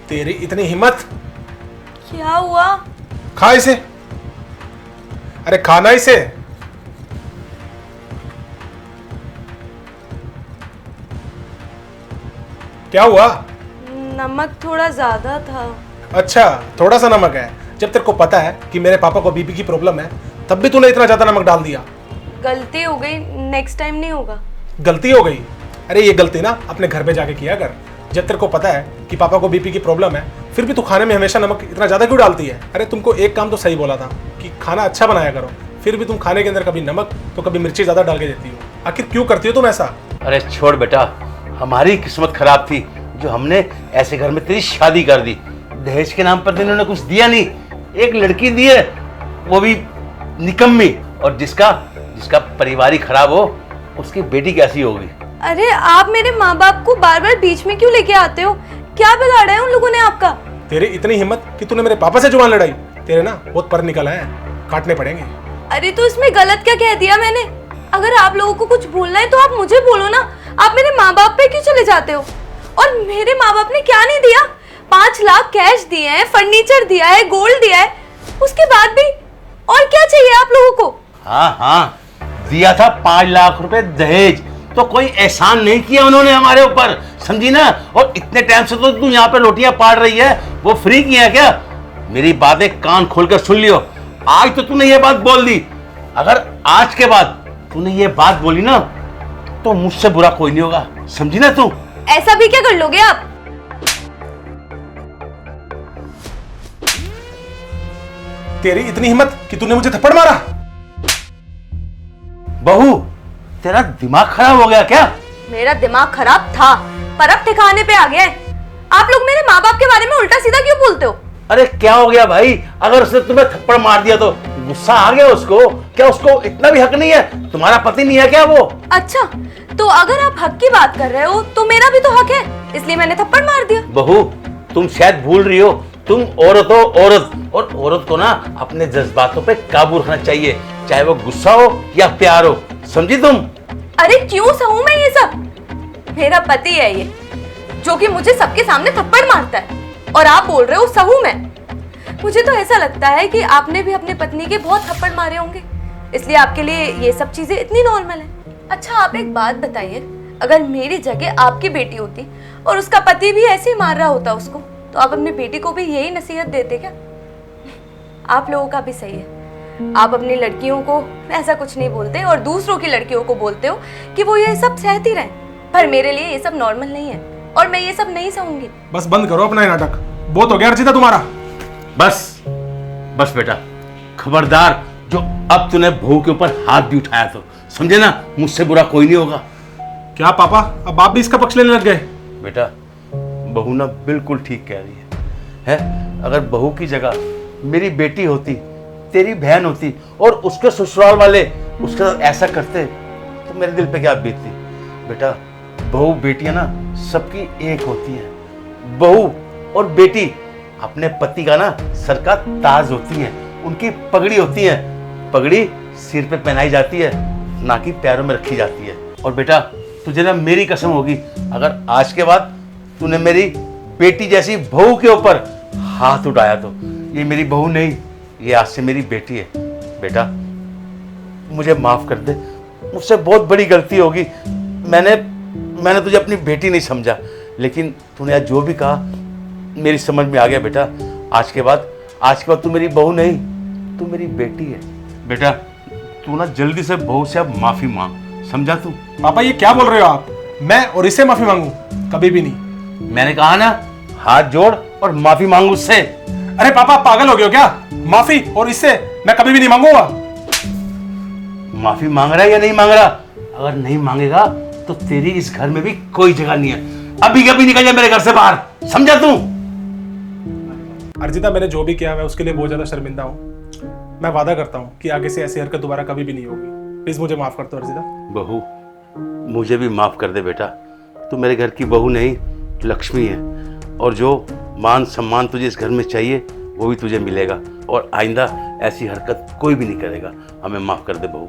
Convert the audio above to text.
तेरी इतनी हिम्मत! क्या हुआ? खा इसे। अरे खाना इसे। क्या हुआ? नमक थोड़ा ज्यादा था। अच्छा, थोड़ा सा नमक है। जब तेरे को पता है कि मेरे पापा को बीपी की प्रॉब्लम है, तब भी तूने इतना ज्यादा नमक डाल दिया। गलती हो गई, नेक्स्ट टाइम नहीं होगा। गलती हो गई? अरे ये गलती ना अपने घर पे जाके किया कर। जब तेरे को पता है कि पापा को बीपी की प्रॉब्लम है, फिर भी तू खाने में हमेशा नमक इतना ज्यादा क्यों डालती है? अरे तुमको एक काम तो सही बोला था कि खाना अच्छा बनाया करो, फिर भी तुम खाने के अंदर कभी नमक तो कभी मिर्ची ज्यादा डाल के देती हो। आखिर क्यों करती हो तुम ऐसा? अरे छोड़ बेटा, हमारी किस्मत खराब थी जो हमने ऐसे घर में तेरी शादी कर दी। दहेज के नाम पर तो इन्होंने कुछ दिया नहीं, एक लड़की दी है, वो भी निकम्मी। और जिसका परिवार ही खराब हो, उसकी बेटी कैसी होगी? अरे आप मेरे माँ बाप को बार बार बीच में क्यों लेके आते हो? क्या बिगाड़ा है उन लोगों ने आपका? तेरी इतनी हिम्मत कि तूने मेरे पापा से जुबान लड़ाई। तेरे ना बहुत पर निकल आए, काटने पड़ेंगे। अरे तो इसमें गलत क्या कह दिया मैंने? अगर आप लोगों को कुछ बोलना है तो आप मुझे बोलो ना। आप मेरे माँ बाप पे क्यों चले जाते हो? और मेरे माँ बाप ने क्या नहीं दिया? 5 लाख कैश दिए हैं, फर्नीचर दिया है, गोल्ड दिया है, उसके बाद भी और क्या चाहिए आप लोगों को? हाँ, दिया था 5 लाख रुपए दहेज, तो कोई एहसान नहीं किया उन्होंने हमारे ऊपर, समझी ना? और इतने टाइम से तो तू यहाँ पे रोटियां पाड़ रही है, वो फ्री किया है क्या? मेरी बातें कान खोलकर सुन लियो। आज तो तूने ये बात बोल दी, अगर आज के बाद तूने ये बात बोली ना, तो मुझसे बुरा कोई नहीं होगा, समझी ना तू? ऐसा भी क्या कर लोगे आप? तेरी इतनी हिम्मत कि तूने मुझे थप्पड़ मारा? बहू, तेरा दिमाग खराब हो गया क्या? मेरा दिमाग खराब था, पर अब ठिकाने पे आ गया है। आप लोग मेरे माँ बाप के बारे में उल्टा सीधा क्यों बोलते हो? अरे क्या हो गया भाई? अगर उसने तुम्हें थप्पड़ मार दिया तो गुस्सा आ गया उसको? क्या उसको इतना भी हक नहीं है? तुम्हारा पति नहीं है क्या वो? अच्छा, तो अगर आप हक की बात कर रहे हो तो मेरा भी तो हक है, इसलिए मैंने थप्पड़ मार दिया। बहू, तुम शायद भूल रही हो, तुम औरत हो, औरत। और औरत को ना अपने जज्बातों पे काबू रखना चाहिए, चाहे वो गुस्सा हो या प्यार हो, समझी तुम? अरे क्यों सहूं मैं ये सब? मेरा पति है ये, जो कि मुझे सबके सामने थप्पड़ मारता है, और आप बोल रहे हो सहूं मैं? मुझे तो ऐसा लगता है कि आपने भी अपने पत्नी के बहुत थप्पड़ मारे होंगे, इसलिए आपके लिए ये सब चीजें इतनी नॉर्मल है। अच्छा आप एक बात बताइए, अगर मेरी जगह आपकी बेटी होती और उसका पति भी ऐसे ही मार रहा होता उसको, तो आप अपनी बेटी को भी यही नसीहत देते क्या? आप लोगों का भी सही है, आप अपनी लड़कियों को ऐसा कुछ नहीं बोलते और दूसरों की लड़कियों को बोलते हो कि वो ये सब सहती रहें, पर मेरे लिए ये सब नॉर्मल नहीं है और मैं ये सब नहीं सहूंगी। बस बंद करो अपना ये नाटक, बहुत हो गया अर्चिता तुम्हारा। बस बेटा, खबरदार, जो अब तूने बहू के ऊपर हाथ भी उठाया तो समझे ना, मुझसे बुरा कोई नहीं होगा। क्या पापा, अब आप भी इसका पक्ष लेने लग गए? बेटा, बहू ना बिल्कुल ठीक कह रही है? अगर बहू की जगह मेरी बेटी होती, तेरी बहन होती, और उसके ससुराल वाले उसके साथ ऐसा करते, तो मेरे दिल पे क्या बीतती? बेटा, बहू बेटियां ना सबकी एक होती है। बहू और बेटी अपने पति का ना सर का ताज होती है, उनकी पगड़ी होती है। पगड़ी सिर पे पहनाई जाती है, ना कि पैरों में रखी जाती है। और बेटा, तुझे ना मेरी कसम होगी, अगर आज के बाद तूने मेरी बेटी जैसी बहू के ऊपर हाथ उठाया तो ये मेरी बहू नहीं, ये आज से मेरी बेटी है। बेटा, मुझे माफ कर दे, मुझसे बहुत बड़ी गलती होगी। मैंने तुझे अपनी बेटी नहीं समझा, लेकिन तूने आज जो भी कहा मेरी समझ में आ गया। बेटा, आज के बाद तू मेरी बहू नहीं, तू मेरी बेटी है। बेटा, तू ना जल्दी से बहू से अब माफी मांग, समझा तू? पापा ये क्या बोल रहे हो आप? मैं और इससे माफी मांगू? कभी भी नहीं। मैंने कहा ना, हाथ जोड़ और माफी मांग उससे। अरे पापा पागल हो गए हो क्या? माफी और इससे मैं कभी भी नहीं मांगूंगा। माफी मांग रहा है या नहीं मांग रहा? अगर नहीं मांगेगा तो तेरी इस घर में भी कोई जगह नहीं है। अभी कभी निकल जा मेरे घर से बाहर, समझा तू? अर्जिता, मैंने जो भी किया मैं उसके लिए बहुत ज्यादा शर्मिंदा हूँ। मैं वादा करता हूँ कि आगे से ऐसी हरकत दोबारा कभी भी नहीं होगी। प्लीज मुझे माफ कर दो अर्जिता। बहू, मुझे भी माफ कर दे बेटा, तू मेरे घर की बहू नहीं, लक्ष्मी है, और जो मान सम्मान तुझे इस घर में चाहिए वो भी तुझे मिलेगा, और आइंदा ऐसी हरकत कोई भी नहीं करेगा। हमें माफ कर दे बहू।